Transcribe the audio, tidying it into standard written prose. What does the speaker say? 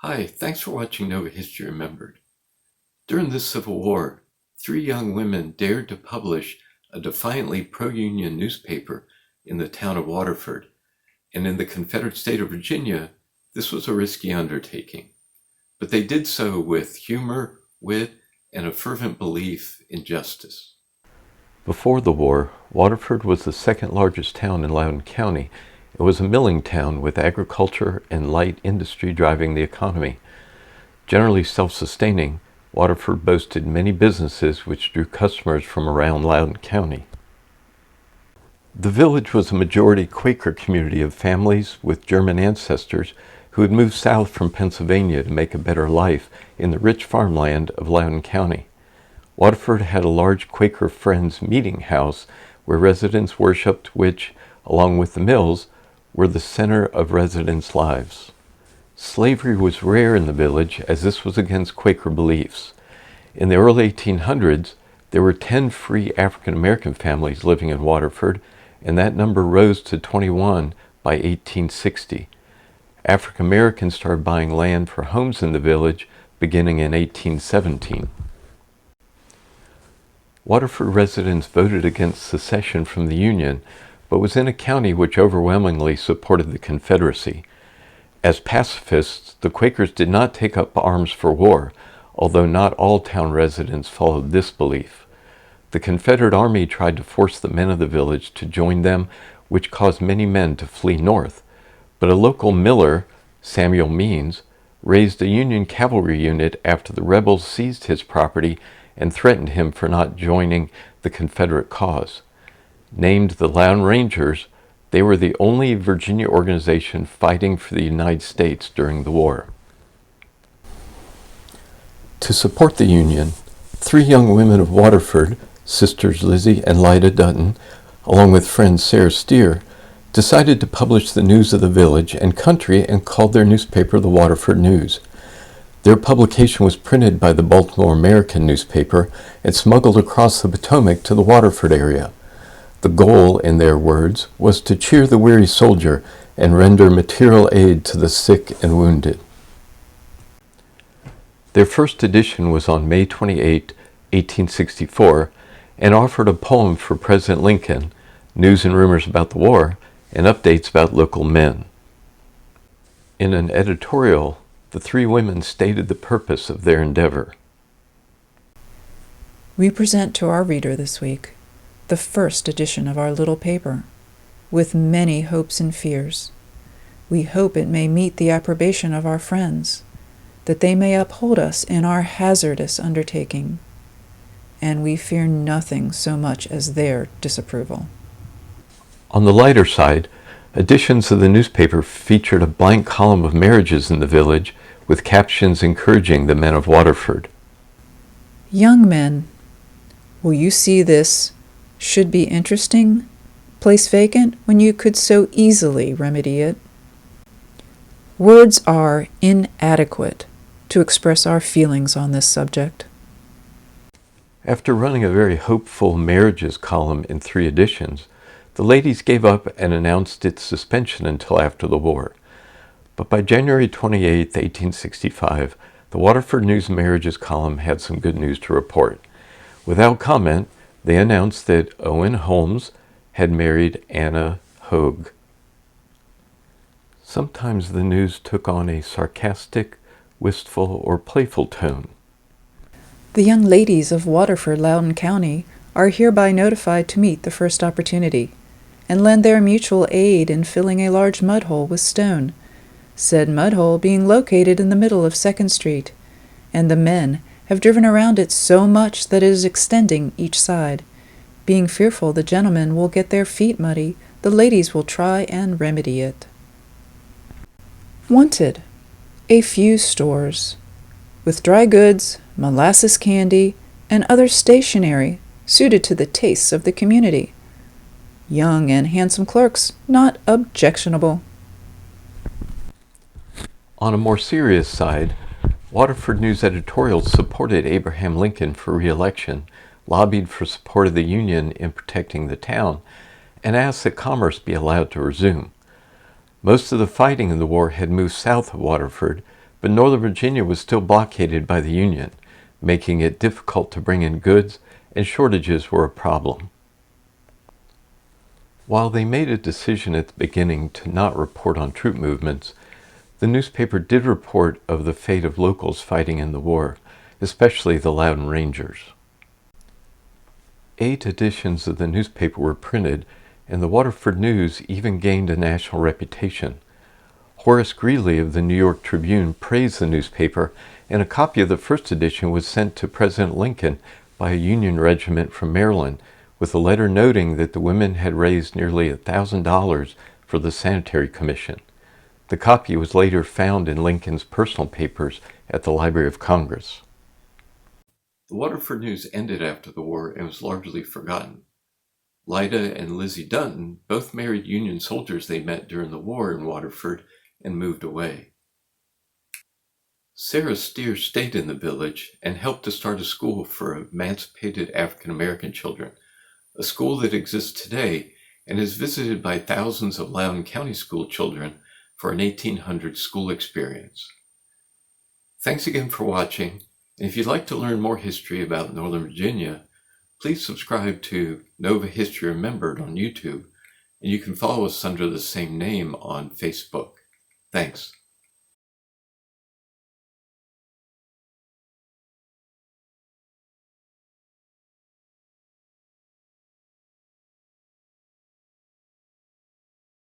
Hi, thanks for watching Nova History Remembered. During the Civil War, 3 young women dared to publish a defiantly pro-Union newspaper in the town of Waterford, and in the Confederate State of Virginia, this was a risky undertaking. But they did so with humor, wit, and a fervent belief in justice. Before the war, Waterford was the second largest town in Loudoun County. It was a milling town with agriculture and light industry driving the economy. Generally self-sustaining, Waterford boasted many businesses which drew customers from around Loudoun County. The village was a majority Quaker community of families with German ancestors who had moved south from Pennsylvania to make a better life in the rich farmland of Loudoun County. Waterford had a large Quaker Friends meeting house where residents worshipped, which, along with the mills, were the center of residents' lives. Slavery was rare in the village, as this was against Quaker beliefs. In the early 1800s, there were 10 free African American families living in Waterford, and that number rose to 21 by 1860. African Americans started buying land for homes in the village beginning in 1817. Waterford residents voted against secession from the Union, but was in a county which overwhelmingly supported the Confederacy. As pacifists, the Quakers did not take up arms for war, although not all town residents followed this belief. The Confederate Army tried to force the men of the village to join them, which caused many men to flee north. But a local miller, Samuel Means, raised a Union cavalry unit after the rebels seized his property and threatened him for not joining the Confederate cause. Named the Loudoun Rangers, they were the only Virginia organization fighting for the United States during the war. To support the Union, 3 young women of Waterford, sisters Lizzie and Lida Dutton, along with friend Sarah Steer, decided to publish the news of the village and country and called their newspaper the Waterford News. Their publication was printed by the Baltimore American newspaper and smuggled across the Potomac to the Waterford area. The goal, in their words, was to cheer the weary soldier and render material aid to the sick and wounded. Their first edition was on May 28, 1864, and offered a poem for President Lincoln, news and rumors about the war, and updates about local men. In an editorial, the 3 women stated the purpose of their endeavor. We present to our reader this week the first edition of our little paper, with many hopes and fears. We hope it may meet the approbation of our friends, that they may uphold us in our hazardous undertaking, and we fear nothing so much as their disapproval. On the lighter side, editions of the newspaper featured a blank column of marriages in the village with captions encouraging the men of Waterford. Young men, will you see this should be interesting place vacant when you could so easily remedy it? Words are inadequate to express our feelings on this subject. After running a very hopeful marriages column in 3 editions, the ladies gave up and announced its suspension until after the war. But by January 28, 1865, the Waterford News Marriages column had some good news to report. Without comment, they announced that Owen Holmes had married Anna Hogue. Sometimes the news took on a sarcastic, wistful, or playful tone. The young ladies of Waterford, Loudoun County, are hereby notified to meet the first opportunity, and lend their mutual aid in filling a large mud hole with stone, said mud hole being located in the middle of 2nd Street, and the men have driven around it so much that it is extending each side. Being fearful the gentlemen will get their feet muddy, the ladies will try and remedy it. Wanted: a few stores, with dry goods, molasses candy, and other stationery suited to the tastes of the community. Young and handsome clerks, not objectionable. On a more serious side, Waterford News editorials supported Abraham Lincoln for re-election, lobbied for support of the Union in protecting the town, and asked that commerce be allowed to resume. Most of the fighting in the war had moved south of Waterford, but Northern Virginia was still blockaded by the Union, making it difficult to bring in goods, and shortages were a problem. While they made a decision at the beginning to not report on troop movements, the newspaper did report of the fate of locals fighting in the war, especially the Loudoun Rangers. 8 editions of the newspaper were printed, and the Waterford News even gained a national reputation. Horace Greeley of the New York Tribune praised the newspaper, and a copy of the first edition was sent to President Lincoln by a Union regiment from Maryland, with a letter noting that the women had raised nearly $1,000 for the Sanitary Commission. The copy was later found in Lincoln's personal papers at the Library of Congress. The Waterford News ended after the war and was largely forgotten. Lida and Lizzie Dunton both married Union soldiers they met during the war in Waterford and moved away. Sarah Steer stayed in the village and helped to start a school for emancipated African American children, a school that exists today and is visited by thousands of Loudoun County school children for an 1800 school experience. Thanks again for watching, and if you'd like to learn more history about Northern Virginia, please subscribe to Nova History Remembered on YouTube, and you can follow us under the same name on Facebook. Thanks.